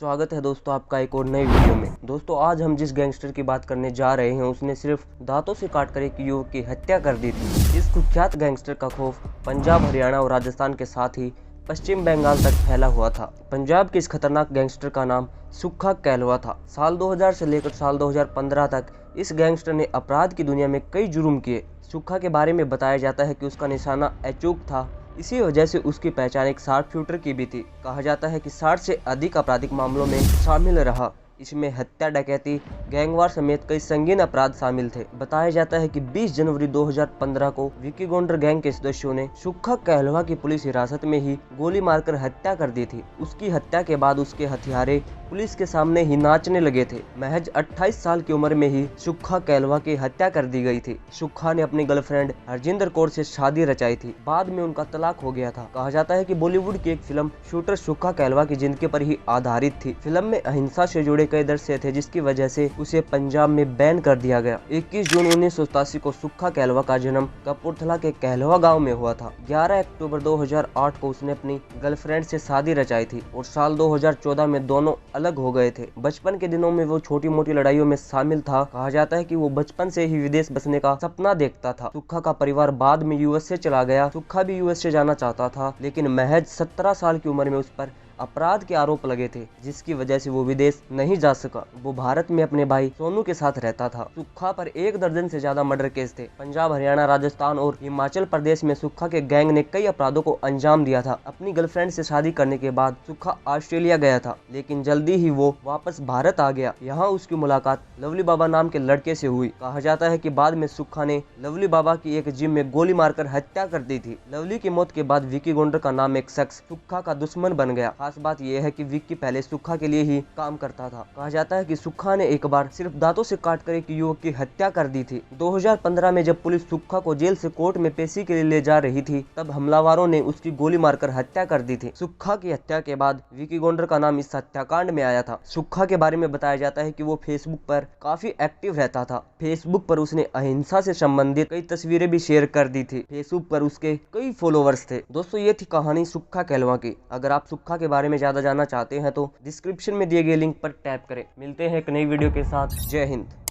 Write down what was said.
स्वागत है दोस्तों आपका एक और नई वीडियो में। दोस्तों आज हम जिस गैंगस्टर की बात करने जा रहे हैं उसने सिर्फ दांतों से काटकर एक युवक की हत्या कर दी थी। इस कुख्यात गैंगस्टर का खौफ पंजाब, हरियाणा और राजस्थान के साथ ही पश्चिम बंगाल तक फैला हुआ था। पंजाब के इस खतरनाक गैंगस्टर का नाम सुक्खा कहलवा था। साल 2000 से लेकर साल 2015 तक इस गैंगस्टर ने अपराध की दुनिया में कई जुर्म किए। सुक्खा के बारे में बताया जाता है कि उसका निशाना अचूक था, इसी वजह से उसकी पहचान एक शार्प शूटर की भी थी। कहा जाता है कि 60 से अधिक आपराधिक मामलों में शामिल रहा। इसमें हत्या, डकैती, गैंगवार समेत कई संगीन अपराध शामिल थे। बताया जाता है कि 20 जनवरी 2015 को विक्की गोंडर गैंग के सदस्यों ने सुक्खा कहलवा की पुलिस हिरासत में ही गोली मारकर हत्या कर दी थी। उसकी हत्या के बाद उसके हथियारे पुलिस के सामने ही नाचने लगे थे। महज 28 साल की उम्र में ही सुक्खा कहलवा की हत्या कर दी गई थी। सुक्खा ने अपनी गर्लफ्रेंड हरजिंदर कौर से शादी रचाई थी। बाद में उनका तलाक हो गया था। कहा जाता है कि बॉलीवुड की एक फिल्म शूटर सुक्खा कहलवा की जिंदगी पर ही आधारित थी। फिल्म में अहिंसा से जुड़े कई दृश्य थे जिसकी वजह से उसे पंजाब में बैन कर दिया गया। 21 जून 1987 को सुक्खा कहलवा का जन्म कपूरथला के कहलवा गाँव में हुआ था। 11 अक्टूबर 2008 को उसने अपनी गर्लफ्रेंड से शादी रचाई थी और साल 2014 में दोनों अलग हो गए थे। बचपन के दिनों में वो छोटी मोटी लड़ाइयों में शामिल था। कहा जाता है कि वो बचपन से ही विदेश बसने का सपना देखता था। सुक्खा का परिवार बाद में यूएस से चला गया। सुक्खा भी यूएस से जाना चाहता था, लेकिन महज 17 साल की उम्र में उस पर अपराध के आरोप लगे थे, जिसकी वजह से वो विदेश नहीं जा सका। वो भारत में अपने भाई सोनू के साथ रहता था। सुक्खा पर 1 दर्जन से ज्यादा मर्डर केस थे। पंजाब, हरियाणा, राजस्थान और हिमाचल प्रदेश में सुक्खा के गैंग ने कई अपराधों को अंजाम दिया था। अपनी गर्लफ्रेंड से शादी करने के बाद सुक्खा ऑस्ट्रेलिया गया था, लेकिन जल्दी ही वो वापस भारत आ गया। यहाँ उसकी मुलाकात लवली बाबा नाम के लड़के से हुई। कहा जाता है कि बाद में सुक्खा ने लवली बाबा की एक जिम में गोली मारकर हत्या कर दी थी। लवली की मौत के बाद विक्की गोंडर का नाम एक शख्स सुक्खा का दुश्मन बन गया। खास बात यह है कि विक्की पहले सुक्खा के लिए ही काम करता था। कहा जाता है कि सुक्खा ने एक बार सिर्फ दांतों से काटकर एक युवक की हत्या कर दी थी। 2015 में जब पुलिस सुक्खा को जेल से कोर्ट में पेशी के लिए ले जा रही थी, तब हमलावरों ने उसकी गोली मारकर हत्या कर दी थी। सुक्खा की हत्या के बाद विक्की गोंडर का नाम इस हत्याकांड में आया था। सुक्खा के बारे में बताया जाता है कि वो फेसबुक पर काफी एक्टिव रहता था। फेसबुक पर उसने अहिंसा से संबंधित कई तस्वीरें भी शेयर कर दी थी। फेसबुक पर उसके कई फॉलोवर्स थे। दोस्तों ये थी कहानी सुक्खा कहलवा की। अगर आप सुक्खा के बारे में ज्यादा जानना चाहते हैं तो डिस्क्रिप्शन में दिए गए लिंक पर टैप करें। मिलते हैं एक नई वीडियो के साथ। जय हिंद।